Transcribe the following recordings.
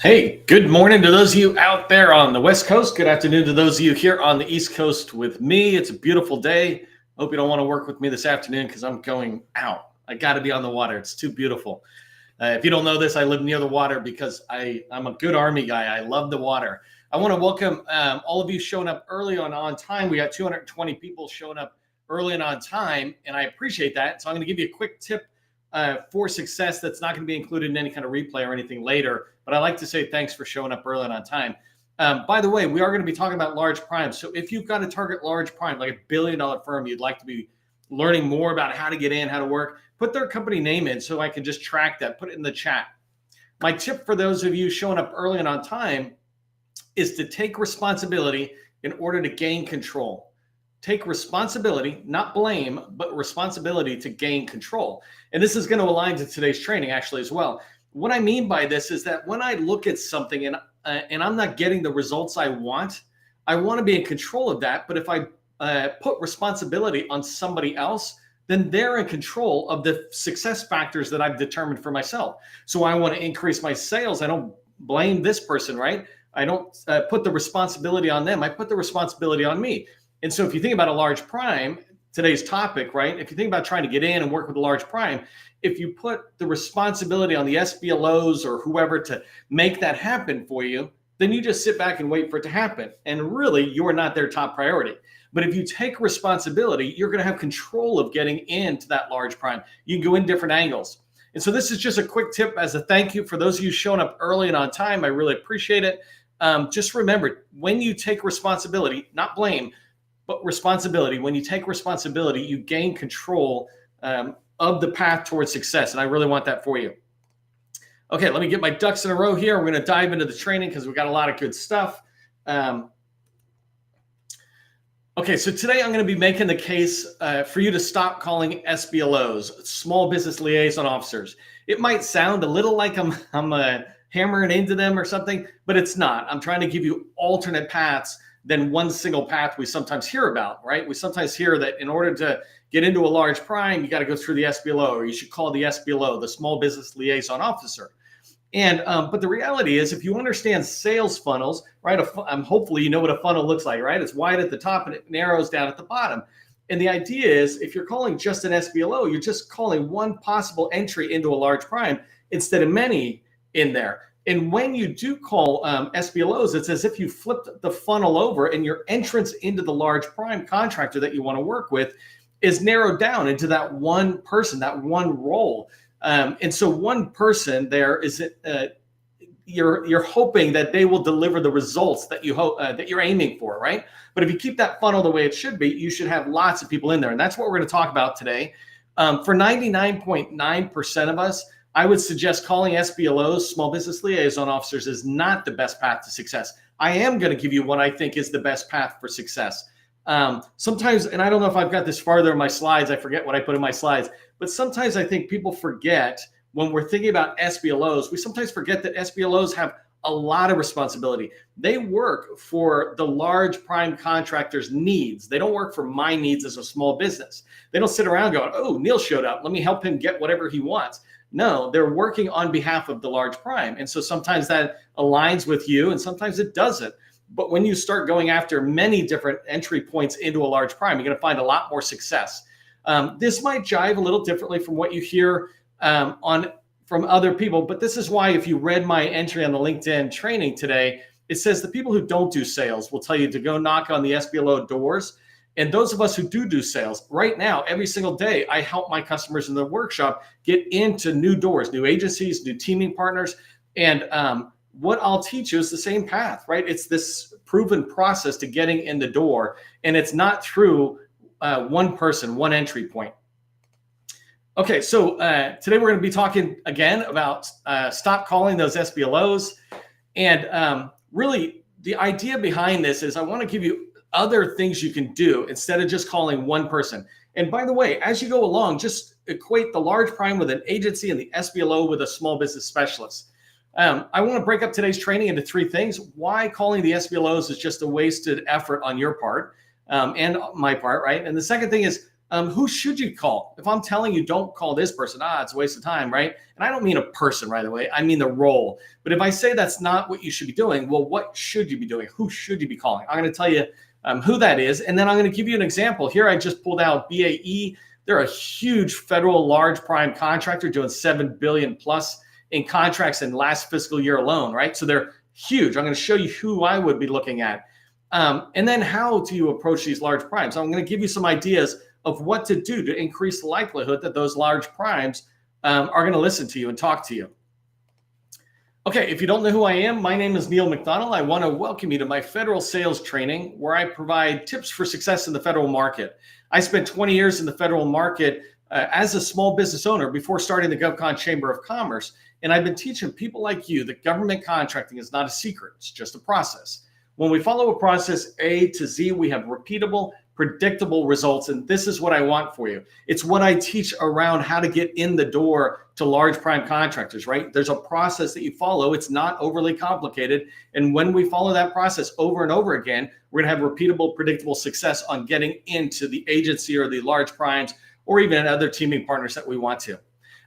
Hey, good morning to those of you out there on the West Coast. Good afternoon to those of you here on the East Coast with me. It's a beautiful day. Hope you don't want to work with me this afternoon because I'm going out. I got to be on the water. It's too beautiful. If you don't know this, I live near the water because I'm a good Army guy. I love the water. I want to welcome all of you showing up early on time. We got 220 people showing up early and on time, and I appreciate that. So I'm going to give you a quick tip for success that's not going to be included in any kind of replay or anything later. But I like to say thanks for showing up early and on time. By the way, we are going to be talking about large primes. So if you've got to target large prime, like $1 billion firm, you'd like to be learning more about how to get in, how to work, put their company name in so I can just track that, put it in the chat. My tip for those of you showing up early and on time is to take responsibility in order to gain control. Take responsibility, not blame, but responsibility to gain control. And this is going to align to today's training actually as well. What I mean by this is that when I look at something and I'm not getting the results I want to be in control of that. But if I put responsibility on somebody else, then they're in control of the success factors that I've determined for myself. So I want to increase my sales. I don't blame this person, right? I don't put the responsibility on them. I put the responsibility on me. And so if you think about a large prime, today's topic, right? If you think about trying to get in and work with a large prime, if you put the responsibility on the SBLOs or whoever to make that happen for you, then you just sit back and wait for it to happen. And really, you're not their top priority. But if you take responsibility, you're going to have control of getting into that large prime. You can go in different angles. And so this is just a quick tip as a thank you for those of you showing up early and on time. I really appreciate it. Just remember, when you take responsibility, not blame, but responsibility. When you take responsibility, you gain control of the path towards success. And I really want that for you. Okay, let me get my ducks in a row here. We're going to dive into the training because we've got a lot of good stuff. Okay, so today I'm going to be making the case for you to stop calling SBLOs, Small Business Liaison Officers. It might sound a little like I'm hammering into them or something, but it's not. I'm trying to give you alternate paths than one single path we sometimes hear about, right? We sometimes hear that in order to get into a large prime, you got to go through the SBLO, or you should call the SBLO, the Small Business Liaison Officer. And but the reality is, if you understand sales funnels, right? Hopefully you know what a funnel looks like, right? It's wide at the top and it narrows down at the bottom. And the idea is, if you're calling just an SBLO, you're just calling one possible entry into a large prime instead of many in there. And when you do call SBLOs, it's as if you flipped the funnel over and your entrance into the large prime contractor that you want to work with is narrowed down into that one person, that one role. And so one person there is you're hoping that they will deliver the results that you hope that you're aiming for, right? But if you keep that funnel the way it should be, you should have lots of people in there, and that's what we're going to talk about today. For 99.9% of us, I would suggest calling SBLOs, Small Business Liaison Officers, is not the best path to success. I am going to give you what I think is the best path for success. Sometimes, and I don't know if I've got this farther in my slides, I forget what I put in my slides, but sometimes I think people forget when we're thinking about SBLOs, we sometimes forget that SBLOs have a lot of responsibility. They work for the large prime contractor's needs. They don't work for my needs as a small business. They don't sit around going, oh, Neil showed up, let me help him get whatever he wants. No, they're working on behalf of the large prime. And so sometimes that aligns with you and sometimes it doesn't. But when you start going after many different entry points into a large prime, you're going to find a lot more success. This might jive a little differently from what you hear from other people. But this is why, if you read my entry on the LinkedIn training today, it says the people who don't do sales will tell you to go knock on the SBLO doors. And those of us who do sales right now, every single day, I help my customers in the workshop get into new doors, new agencies, new teaming partners. And what I'll teach you is the same path, right? It's this proven process to getting in the door. And it's not through one person, one entry point. Okay, so today we're going to be talking again about stop calling those SBLOs. And really, the idea behind this is I want to give you other things you can do instead of just calling one person. And by the way, as you go along, just equate the large prime with an agency and the SBLO with a small business specialist. I want to break up today's training into three things. Why calling the SBLOs is just a wasted effort on your part and my part, right? And the second thing is who should you call? If I'm telling you don't call this person, it's a waste of time, right? And I don't mean a person right away, I mean the role. But if I say that's not what you should be doing, well, what should you be doing? Who should you be calling? I'm going to tell you who that is. And then I'm going to give you an example. Here I just pulled out BAE. They're a huge federal large prime contractor doing $7 billion plus in contracts in last fiscal year alone, right? So they're huge. I'm going to show you who I would be looking at. And then how do you approach these large primes? I'm going to give you some ideas of what to do to increase the likelihood that those large primes are going to listen to you and talk to you. Okay, if you don't know who I am, my name is Neil McDonald. I want to welcome you to my federal sales training where I provide tips for success in the federal market. I spent 20 years in the federal market as a small business owner before starting the GovCon Chamber of Commerce. And I've been teaching people like you that government contracting is not a secret, it's just a process. When we follow a process A to Z, we have repeatable, predictable results. And this is what I want for you. It's what I teach around how to get in the door to large prime contractors, right? There's a process that you follow. It's not overly complicated. And when we follow that process over and over again, we're going to have repeatable, predictable success on getting into the agency or the large primes or even other teaming partners that we want to.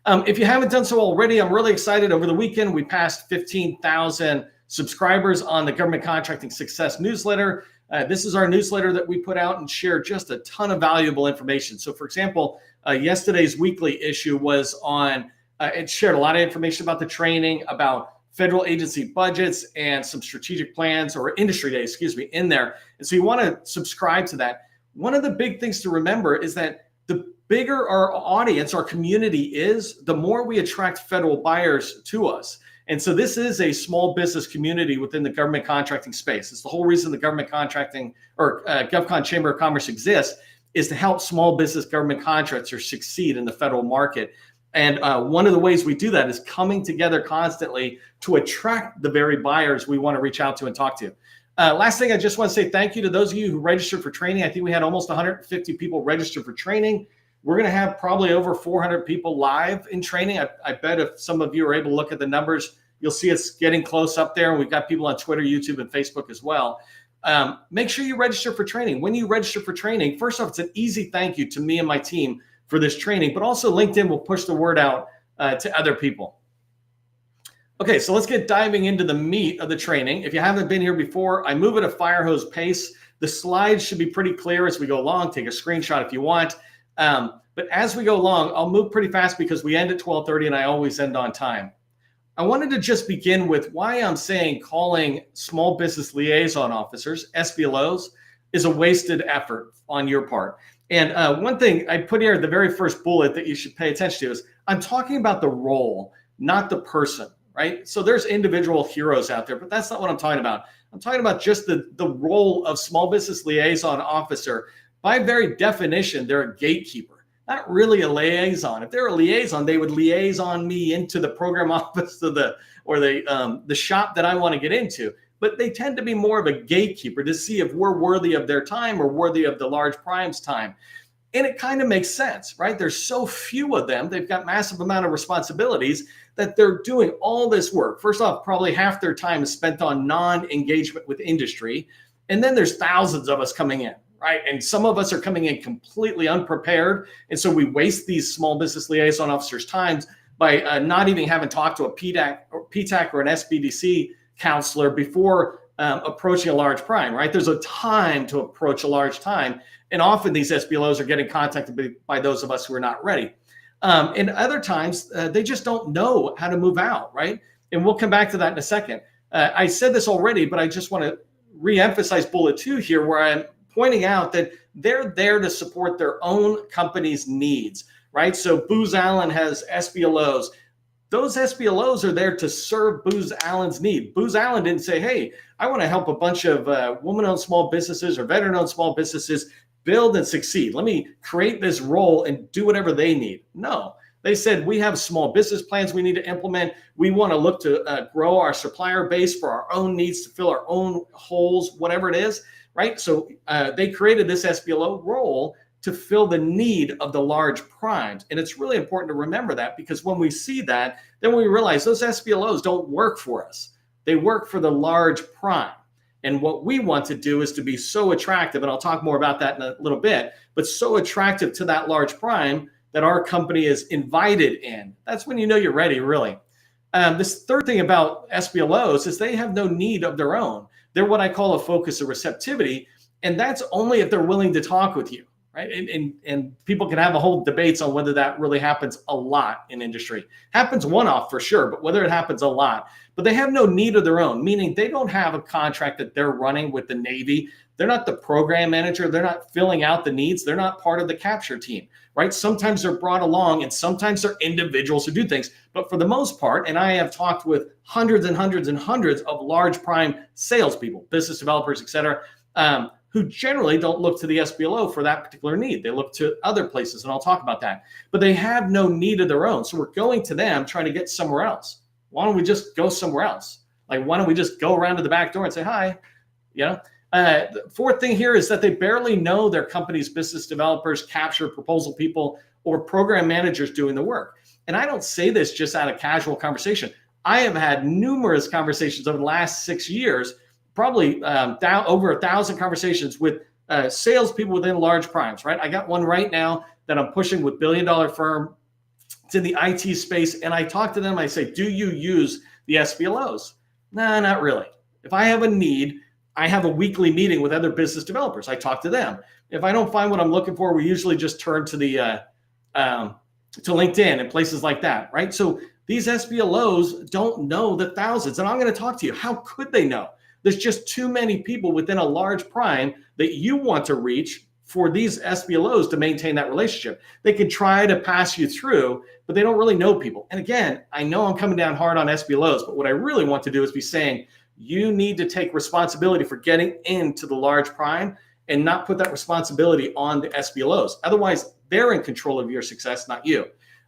If you haven't done so already, I'm really excited. Over the weekend, we passed 15,000 subscribers on the Government Contracting Success newsletter. This is our newsletter that we put out and share just a ton of valuable information. So for example, yesterday's weekly issue was on, it shared a lot of information about the training, about federal agency budgets and some strategic plans or industry days, in there. And so you want to subscribe to that. One of the big things to remember is that the bigger our audience, our community is, the more we attract federal buyers to us. And so this is a small business community within the government contracting space. It's the whole reason the government contracting or GovCon Chamber of Commerce exists, is to help small business government contractors succeed in the federal market. And one of the ways we do that is coming together constantly to attract the very buyers we want to reach out to and talk to. Last thing, I just want to say thank you to those of you who registered for training. I think we had almost 150 people registered for training. We're going to have probably over 400 people live in training. I bet if some of you are able to look at the numbers, you'll see it's getting close up there. And we've got people on Twitter, YouTube, and Facebook as well. Make sure you register for training. When you register for training, first off, it's an easy thank you to me and my team for this training, but also LinkedIn will push the word out to other people. Okay, so let's get diving into the meat of the training. If you haven't been here before, I move at a fire hose pace. The slides should be pretty clear as we go along. Take a screenshot if you want. But as we go along, I'll move pretty fast because we end at 12:30 and I always end on time. I wanted to just begin with why I'm saying calling small business liaison officers, SBLOs, is a wasted effort on your part. And one thing I put here at the very first bullet that you should pay attention to is I'm talking about the role, not the person, right? So there's individual heroes out there, but that's not what I'm talking about. I'm talking about just the role of small business liaison officer. By very definition, they're a gatekeeper, not really a liaison. If they're a liaison, they would liaison me into the program office or the shop that I want to get into. But they tend to be more of a gatekeeper to see if we're worthy of their time or worthy of the large prime's time. And it kind of makes sense, right? There's so few of them. They've got massive amount of responsibilities that they're doing all this work. First off, probably half their time is spent on non-engagement with industry. And then there's thousands of us coming in, right? And some of us are coming in completely unprepared. And so we waste these small business liaison officers' times by not even having talked to a PTAC or an SBDC counselor before approaching a large prime, right? There's a time to approach a large time. And often these SBLOs are getting contacted by those of us who are not ready. And other times, they just don't know how to move out, right? And we'll come back to that in a second. I said this already, but I just want to reemphasize bullet 2 here, where I'm pointing out that they're there to support their own company's needs, right? So Booz Allen has SBLOs. Those SBLOs are there to serve Booz Allen's need. Booz Allen didn't say, hey, I want to help a bunch of woman-owned small businesses or veteran-owned small businesses build and succeed. Let me create this role and do whatever they need. No, they said, we have small business plans we need to implement. We want to look to grow our supplier base for our own needs, to fill our own holes, whatever it is, right? So they created this SBLO role to fill the need of the large primes. And it's really important to remember that, because when we see that, then we realize those SBLOs don't work for us. They work for the large prime. And what we want to do is to be so attractive, and I'll talk more about that in a little bit, but so attractive to that large prime that our company is invited in. That's when you know you're ready, really. This third thing about SBLOs is they have no need of their own. They're what I call a focus of receptivity, and that's only if they're willing to talk with you, right? And people can have a whole debates on whether that really happens a lot in industry. Happens one-off for sure, but whether it happens a lot. But they have no need of their own, meaning they don't have a contract that they're running with the Navy. They're not the program manager. They're not filling out the needs. They're not part of the capture team, right? Sometimes they're brought along and sometimes they're individuals who do things. But for the most part, and I have talked with hundreds and hundreds and hundreds of large prime salespeople, business developers, et cetera, who generally don't look to the SBLO for that particular need. They look to other places, and I'll talk about that. But they have no need of their own. So we're going to them trying to get somewhere else. Why don't we just go somewhere else? Like, why don't we just go around to the back door and say, hi, you know? The fourth thing here is that they barely know their company's business developers, capture proposal people, or program managers doing the work. And I don't say this just out of casual conversation. I have had numerous conversations over the last 6 years, probably over 1,000 conversations with salespeople within large primes, right? I got one right now that I'm pushing with billion-dollar firm. It's in the IT space. And I talk to them. I say, do you use the SBLOs? No, not really. If I have a need, I have a weekly meeting with other business developers. I talk to them. If I don't find what I'm looking for, we usually just turn to the to LinkedIn and places like that, right? So these SBLOs don't know the thousands. And I'm going to talk to you. How could they know? There's just too many people within a large prime that you want to reach for these SBLOs to maintain that relationship. They can try to pass you through, but they don't really know people. And again, I know I'm coming down hard on SBLOs, but what I really want to do is be saying, you need to take responsibility for getting into the large prime and not put that responsibility on the SBLOs. Otherwise, they're in control of your success, not you.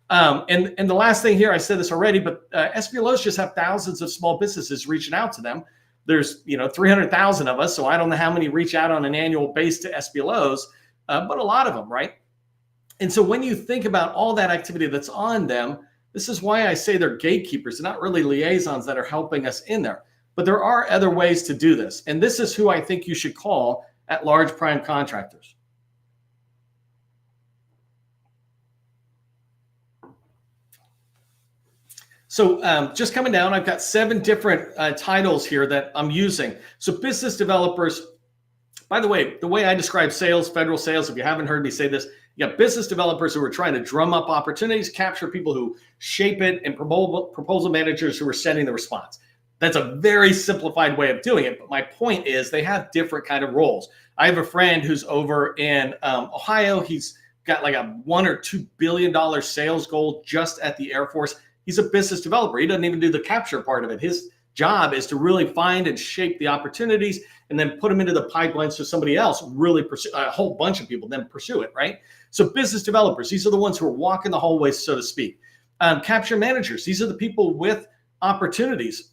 And the last thing here, I said this already, but SBLOs just have thousands of small businesses reaching out to them. There's 300,000 of us, so I don't know how many reach out on an annual base to SBLOs, but a lot of them, right? And so when you think about all that activity that's on them, this is why I say they're gatekeepers. They're not really liaisons that are helping us in there. But there are other ways to do this. And this is who I think you should call at large prime contractors. So just coming down, I've got 7 different titles here that I'm using. So business developers, by the way I describe sales, federal sales, if you haven't heard me say this, you got business developers who are trying to drum up opportunities, capture people who shape it, and proposal managers who are setting the response. That's a very simplified way of doing it. But my point is they have different kind of roles. I have a friend who's over in Ohio. He's got like a $1 or $2 billion sales goal just at the Air Force. He's a business developer. He doesn't even do the capture part of it. His job is to really find and shape the opportunities and then put them into the pipeline so somebody else really pursue, a whole bunch of people then pursue it, right? So business developers, these are the ones who are walking the hallways, so to speak. Capture managers, these are the people with opportunities.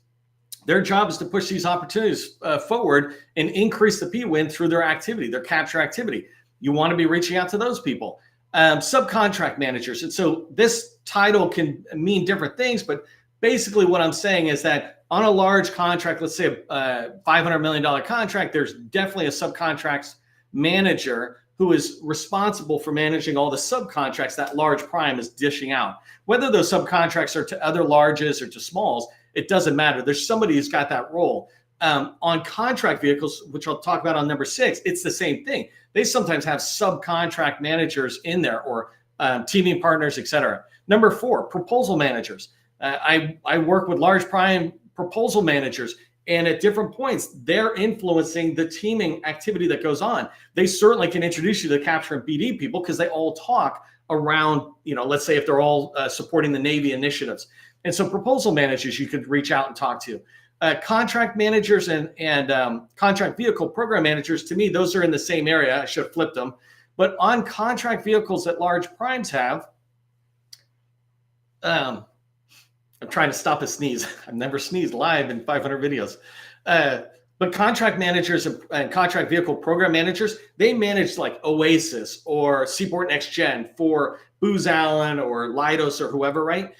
Their job is to push these opportunities forward and increase the P-win through their activity, their capture activity. You want to be reaching out to those people. Subcontract managers. And so this title can mean different things, but basically what I'm saying is that on a large contract, let's say a $500 million contract, there's definitely a subcontracts manager who is responsible for managing all the subcontracts that large prime is dishing out. Whether those subcontracts are to other larges or to smalls, it doesn't matter. There's somebody who's got that role. On contract vehicles, which I'll talk about on number 6, it's the same thing. They sometimes have subcontract managers in there or teaming partners, et cetera. Number 4, proposal managers. I work with large prime proposal managers, and at different points, they're influencing the teaming activity that goes on. They certainly can introduce you to the capture and BD people because they all talk around, let's say if they're all supporting the Navy initiatives. And so proposal managers you could reach out and talk to. Contract managers and contract vehicle program managers, to me, those are in the same area. I should have flipped them. But on contract vehicles that large primes have, I'm trying to stop a sneeze. I've never sneezed live in 500 videos. But contract managers and contract vehicle program managers, they manage like Oasis or Seaport Next Gen for Booz Allen or Leidos or whoever, right?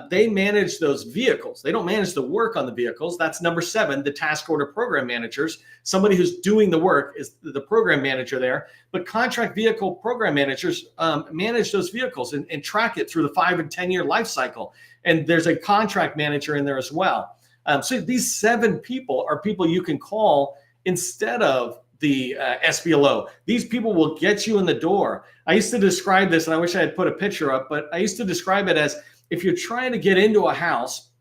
they manage those vehicles. They don't manage the work on the vehicles. That's number 7, the task order program managers. Somebody who's doing the work is the program manager there. But contract vehicle program managers manage those vehicles and track it through the 5 and 10-year life cycle. And there's a contract manager in there as well. So these 7 people are people you can call instead of the SBLO. These people will get you in the door. I used to describe this, and I wish I had put a picture up, but I used to describe it as if you're trying to get into a house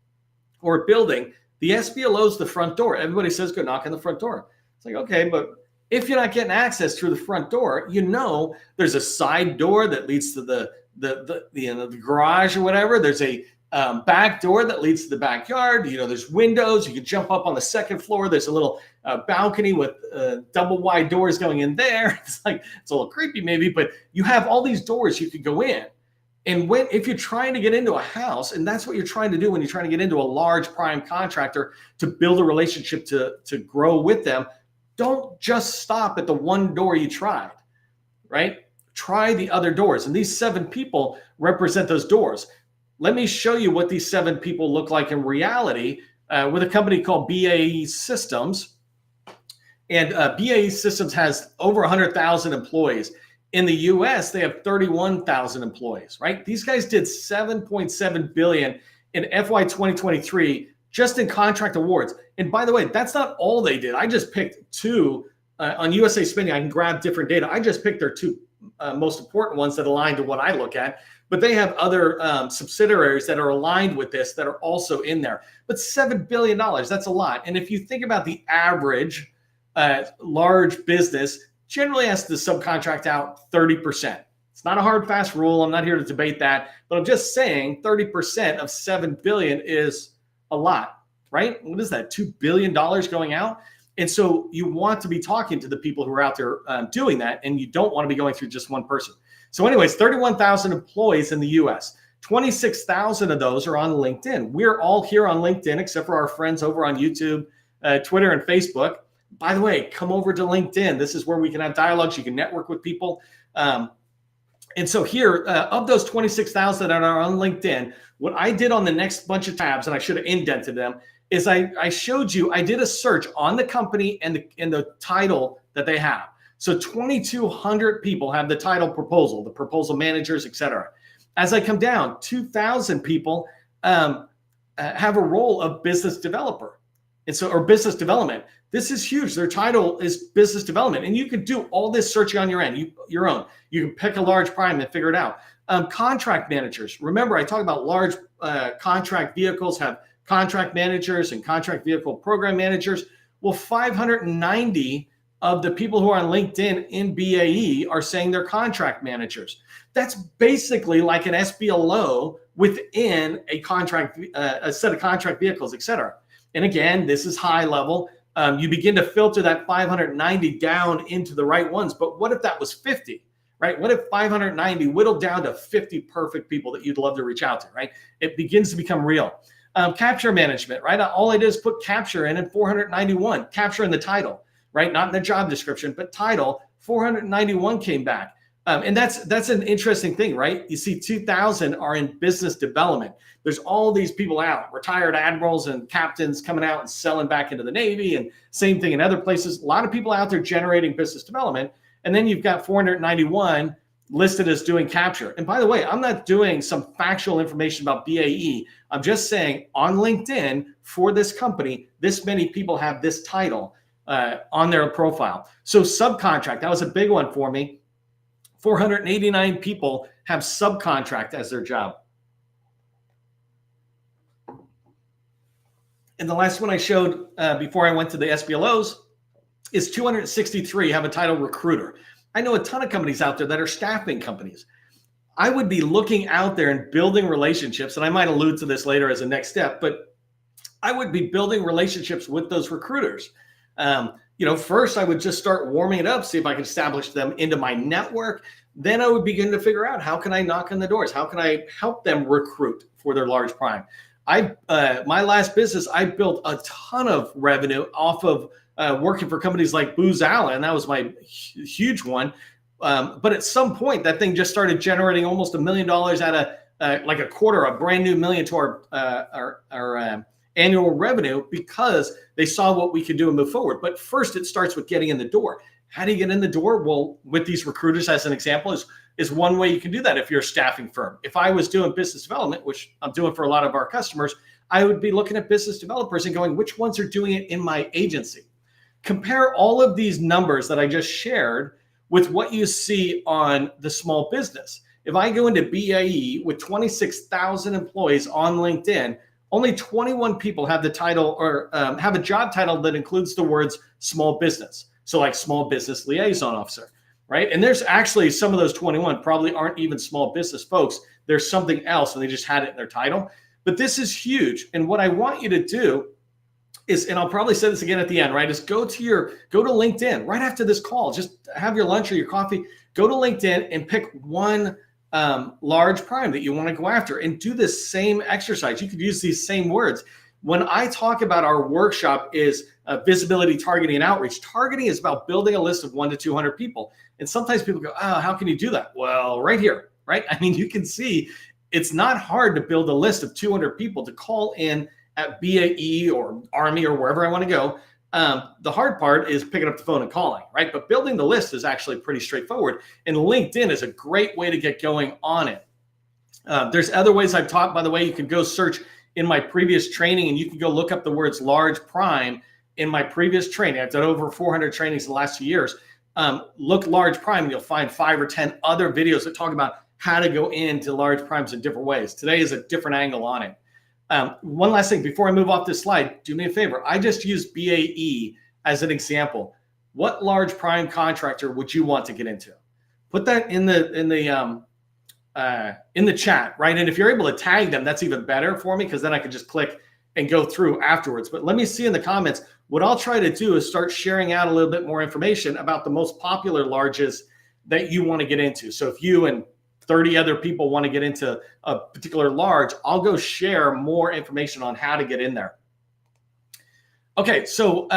or a building, the SBLO is the front door. Everybody says, go knock on the front door. It's like, okay, but if you're not getting access through the front door, there's a side door that leads to the garage or whatever. There's a back door that leads to the backyard. There's windows. You can jump up on the second floor. There's a little balcony with double wide doors going in there. It's a little creepy maybe, but you have all these doors you could go in. And if you're trying to get into a house, and that's what you're trying to do when you're trying to get into a large prime contractor to build a relationship to grow with them, don't just stop at the one door you tried, right? Try the other doors. And these 7 people represent those doors. Let me show you what these 7 people look like in reality with a company called BAE Systems. And BAE Systems has over 100,000 employees. In the US, they have 31,000 employees, right? These guys did $7.7 billion in FY 2023 just in contract awards. And by the way, that's not all they did. I just picked 2 on USA Spending. I can grab different data. I just picked their 2 most important ones that align to what I look at. But they have other subsidiaries that are aligned with this that are also in there. But $7 billion, that's a lot. And if you think about the average large business, generally has to subcontract out 30%. It's not a hard, fast rule. I'm not here to debate that, but I'm just saying 30% of $7 billion is a lot, right? What is that, $2 billion going out? And so you want to be talking to the people who are out there doing that, and you don't want to be going through just one person. So anyways, 31,000 employees in the US. 26,000 of those are on LinkedIn. We're all here on LinkedIn, except for our friends over on YouTube, Twitter, and Facebook. By the way, come over to LinkedIn. This is where we can have dialogues. You can network with people. And so here, of those 26,000 that are on LinkedIn, what I did on the next bunch of tabs, and I should have indented them, is I showed you, I did a search on the company and the title that they have. So 2,200 people have the title proposal, the proposal managers, et cetera. As I come down, 2,000 people have a role of business developer. And so, or business development. This is huge. Their title is business development. And you can do all this searching on your end, your own. You can pick a large prime and figure it out. Contract managers. Remember, I talk about large contract vehicles have contract managers and contract vehicle program managers. Well, 590 of the people who are on LinkedIn in BAE are saying they're contract managers. That's basically like an SBLO within a contract, a set of contract vehicles, et cetera. And again, this is high level. You begin to filter that 590 down into the right ones. But what if that was 50, right? What if 590 whittled down to 50 perfect people that you'd love to reach out to, right? It begins to become real. Capture management, right? All I did is put capture in 491, capture in the title, right? Not in the job description, but title, 491 came back. And that's an interesting thing, right? You see 2,000 are in business development. There's all these people out, retired admirals and captains coming out and selling back into the Navy, and same thing in other places. A lot of people out there generating business development. And then you've got 491 listed as doing capture. And by the way, I'm not doing some factual information about BAE. I'm just saying on LinkedIn for this company, this many people have this title on their profile. So subcontract, that was a big one for me. 489 people have subcontract as their job. And the last one I showed before I went to the SBLOs is 263 have a title recruiter. I know a ton of companies out there that are staffing companies. I would be looking out there and building relationships, and I might allude to this later as a next step, but I would be building relationships with those recruiters. First I would just start warming it up, see if I can establish them into my network. Then I would begin to figure out, how can I knock on the doors? How can I help them recruit for their large prime? My last business, I built a ton of revenue off of working for companies like Booz Allen. That was my huge one. But at some point, that thing just started generating almost $1 million out like a quarter, a brand new million to our annual revenue because they saw what we could do and move forward. But first, it starts with getting in the door. How do you get in the door? Well, with these recruiters, as an example, is one way you can do that if you're a staffing firm. If I was doing business development, which I'm doing for a lot of our customers, I would be looking at business developers and going, which ones are doing it in my agency? Compare all of these numbers that I just shared with what you see on the small business. If I go into BAE with 26,000 employees on LinkedIn, only 21 people have the title or have a job title that includes the words small business. So like small business liaison officer, right? And there's actually some of those 21 probably aren't even small business folks. There's something else and they just had it in their title. But this is huge. And what I want you to do is, and I'll probably say this again at the end, right? Is go to LinkedIn right after this call. Just have your lunch or your coffee. Go to LinkedIn and pick one large prime that you want to go after and do this same exercise. You could use these same words. When I talk about our workshop is visibility, targeting, and outreach. Targeting is about building a list of 1 to 200 people. And sometimes people go, oh, how can you do that? Well, right here, right? I mean, you can see it's not hard to build a list of 200 people to call in at BAE or Army or wherever I want to go. The hard part is picking up the phone and calling, right? But building the list is actually pretty straightforward. And LinkedIn is a great way to get going on it. There's other ways I've taught, by the way. You can go search in my previous training and you can go look up the words large prime in my previous training. I've done over 400 trainings in the last few years. Look large prime and you'll find 5 or 10 other videos that talk about how to go into large primes in different ways. Today is a different angle on it. One last thing before I move off this slide, do me a favor. I just used BAE as an example. What large prime contractor would you want to get into? Put that in the chat, right? And if you're able to tag them, that's even better for me because then I can just click and go through afterwards. But let me see in the comments. What I'll try to do is start sharing out a little bit more information about the most popular larges that you want to get into. So if you and 30 other people want to get into a particular large, I'll go share more information on how to get in there. Okay, so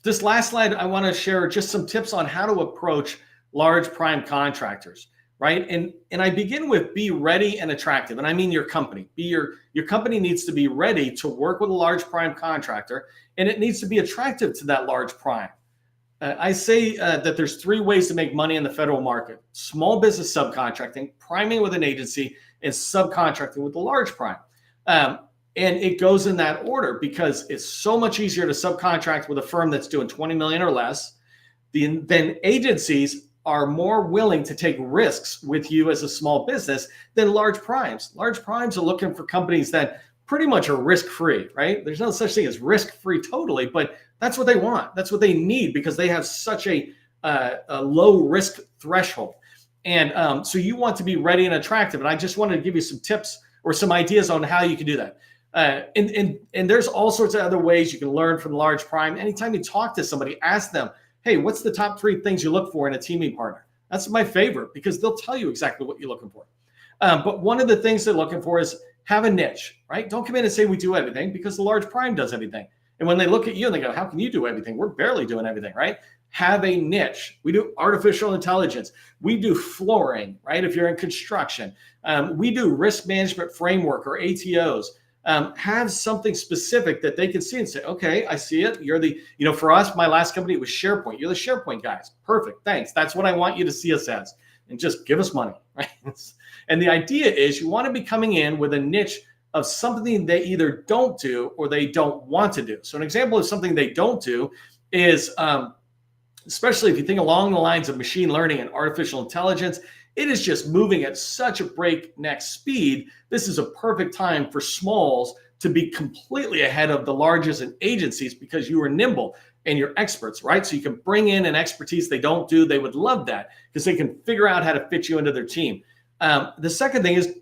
this last slide, I want to share just some tips on how to approach large prime contractors, right? And I begin with be ready and attractive. And I mean your company. Your company needs to be ready to work with a large prime contractor, and it needs to be attractive to that large prime. I say that there's 3 ways to make money in the federal market: small business subcontracting, priming with an agency, and subcontracting with the large prime. And it goes in that order because it's so much easier to subcontract with a firm that's doing 20 million or less. Then agencies are more willing to take risks with you as a small business than large primes. Large primes are looking for companies that pretty much are risk-free, right? There's no such thing as risk-free totally, but that's what they want. That's what they need because they have such a low risk threshold. And so you want to be ready and attractive. And I just wanted to give you some tips or some ideas on how you can do that. And there's all sorts of other ways you can learn from large prime. Anytime you talk to somebody, ask them, hey, what's the top 3 things you look for in a teaming partner? That's my favorite because they'll tell you exactly what you're looking for. But one of the things they're looking for is have a niche, right? Don't come in and say we do everything because the large prime does everything. And when they look at you and they go, how can you do everything? We're barely doing everything, right? Have a niche. We do artificial intelligence. We do flooring, right? If you're in construction, we do risk management framework or ATOs. Have something specific that they can see and say, okay, I see it. You're the, for us, my last company, it was SharePoint. You're the SharePoint guys. Perfect. Thanks. That's what I want you to see us as. And just give us money, right? And the idea is you want to be coming in with a niche of something they either don't do or they don't want to do. So an example of something they don't do is, especially if you think along the lines of machine learning and artificial intelligence, it is just moving at such a breakneck speed. This is a perfect time for smalls to be completely ahead of the larges and agencies because you are nimble and you're experts, right? So you can bring in an expertise they don't do. They would love that because they can figure out how to fit you into their team. The second thing is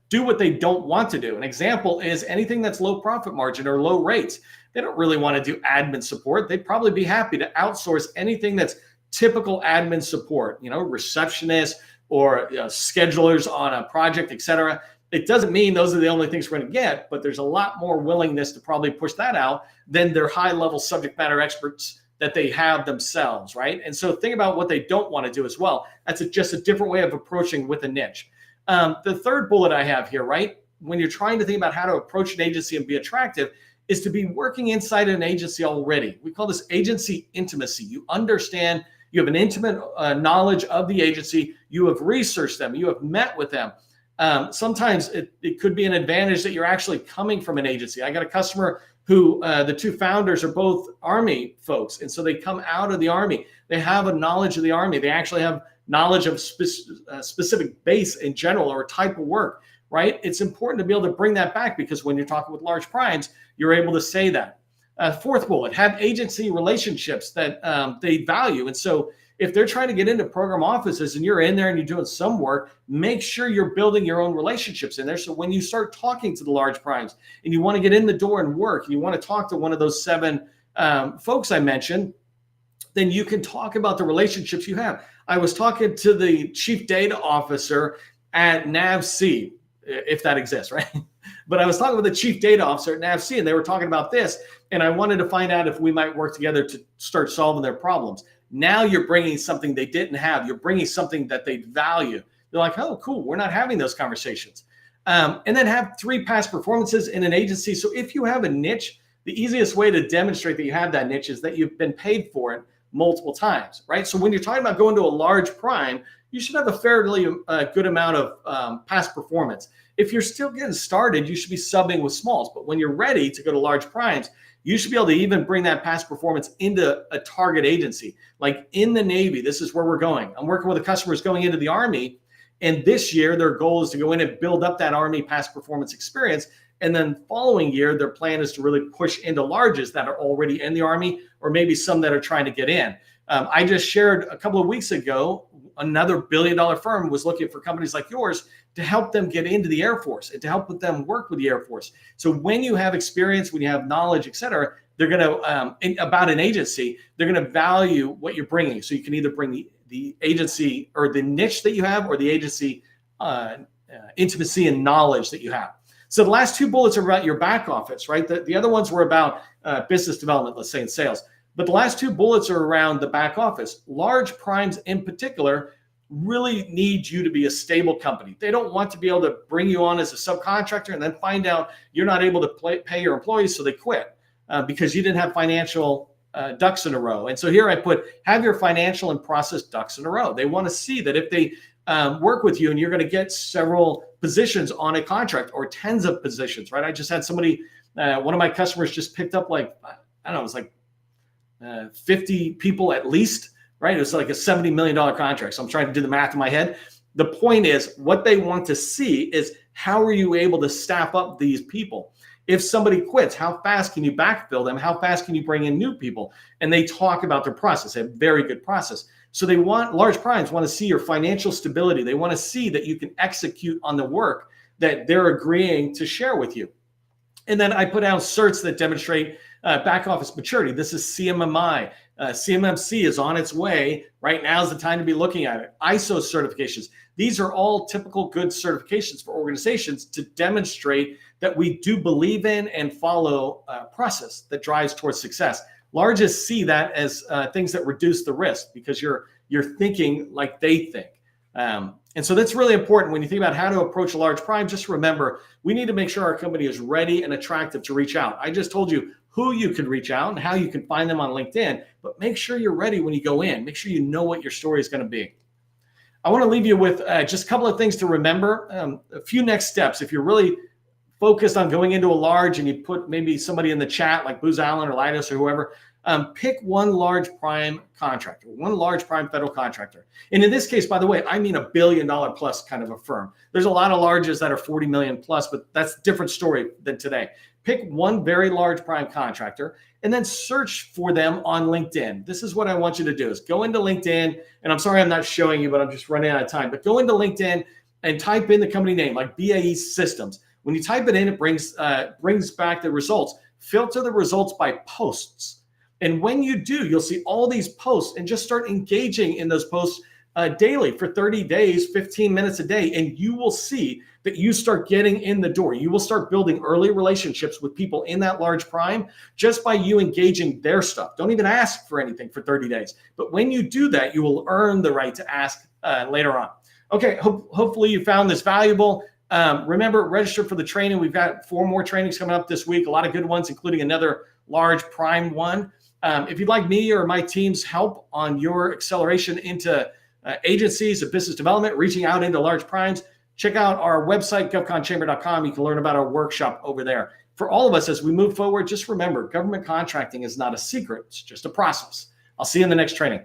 do what they don't want to do. An example is anything that's low profit margin or low rates. They don't really want to do admin support. They'd probably be happy to outsource anything that's typical admin support, receptionists or schedulers on a project, et cetera. It doesn't mean those are the only things we're going to get, but there's a lot more willingness to probably push that out than their high-level subject matter experts that they have themselves, right? And so think about what they don't want to do as well. That's just a different way of approaching with a niche. The third bullet I have here, right? When you're trying to think about how to approach an agency and be attractive, is to be working inside an agency already. We call this agency intimacy. You understand, you have an intimate knowledge of the agency. You have researched them. You have met with them. Sometimes it could be an advantage that you're actually coming from an agency. I got a customer who the two founders are both Army folks. And so they come out of the Army. They have a knowledge of the Army. They actually have knowledge of specific base in general or type of work, right? It's important to be able to bring that back because when you're talking with large primes, you're able to say that. Fourth bullet, have agency relationships that they value. And so if they're trying to get into program offices and you're in there and you're doing some work, make sure you're building your own relationships in there. So when you start talking to the large primes and you want to get in the door and work, and you want to talk to one of those 7 folks I mentioned, then you can talk about the relationships you have. I was talking to the chief data officer at NAVC, if that exists, right? But I was talking with the chief data officer at NAVC, and they were talking about this, and I wanted to find out if we might work together to start solving their problems. Now you're bringing something they didn't have. You're bringing something that they value. They're like, oh, cool, we're not having those conversations. And then have 3 past performances in an agency. So if you have a niche, the easiest way to demonstrate that you have that niche is that you've been paid for it multiple times, right? So when you're talking about going to a large prime, you should have a fairly good amount of past performance. If you're still getting started, you should be subbing with smalls. But when you're ready to go to large primes, you should be able to even bring that past performance into a target agency. Like in the Navy, this is where we're going. I'm working with the customers going into the Army, and this year their goal is to go in and build up that Army past performance experience. And then following year, their plan is to really push into larges that are already in the Army, or maybe some that are trying to get in. I just shared a couple of weeks ago, another billion-dollar firm was looking for companies like yours to help them get into the Air Force and to help with them work with the Air Force. So when you have experience, when you have knowledge, et cetera, they're going to, about an agency, they're going to value what you're bringing. So you can either bring the agency or the niche that you have, or the agency intimacy and knowledge that you have. So the last 2 bullets are about your back office, right? The other ones were about business development, let's say in sales. But the last 2 bullets are around the back office. Large primes in particular really need you to be a stable company. They don't want to be able to bring you on as a subcontractor and then find out you're not able to pay your employees, so they quit because you didn't have financial ducks in a row. And so here I put, have your financial and process ducks in a row. They want to see that if they work with you and you're going to get several positions on a contract or tens of positions, right? I just had somebody, one of my customers just picked up like, I don't know, it was like 50 people at least, right? It was like a $70 million contract. So I'm trying to do the math in my head. The point is, what they want to see is, how are you able to staff up these people? If somebody quits, how fast can you backfill them? How fast can you bring in new people? And they talk about their process. They have a very good process. So they want, large primes want to see your financial stability. They want to see that you can execute on the work that they're agreeing to share with you. And then I put out certs that demonstrate back office maturity. This is CMMI. CMMC is on its way. Right now is the time to be looking at it. ISO certifications. These are all typical good certifications for organizations to demonstrate that we do believe in and follow a process that drives towards success. Largest see that as things that reduce the risk because you're thinking like they think. And so that's really important when you think about how to approach a large prime. Just remember, we need to make sure our company is ready and attractive to reach out. I just told you who you can reach out and how you can find them on LinkedIn, but make sure you're ready when you go in. Make sure you know what your story is going to be. I want to leave you with just a couple of things to remember, a few next steps. If you're really focused on going into a large and you put maybe somebody in the chat like Booz Allen or Leidos or whoever, pick one large prime contractor, one large prime federal contractor. And in this case, by the way, I mean $1 billion plus kind of a firm. There's a lot of larges that are 40 million plus, but that's a different story than today. Pick one very large prime contractor and then search for them on LinkedIn. This is what I want you to do is go into LinkedIn. And I'm sorry, I'm not showing you, but I'm just running out of time, but go into LinkedIn and type in the company name like BAE Systems. When you type it in, it brings back the results. Filter the results by posts. And when you do, you'll see all these posts and just start engaging in those posts daily for 30 days, 15 minutes a day. And you will see that you start getting in the door. You will start building early relationships with people in that large prime just by you engaging their stuff. Don't even ask for anything for 30 days. But when you do that, you will earn the right to ask later on. Okay, hopefully you found this valuable. Remember, register for the training. We've got 4 more trainings coming up this week, a lot of good ones, including another large prime one. If you'd like me or my team's help on your acceleration into agencies of business development, reaching out into large primes, check out our website, govconchamber.com. You can learn about our workshop over there. For all of us, as we move forward, just remember, government contracting is not a secret. It's just a process. I'll see you in the next training.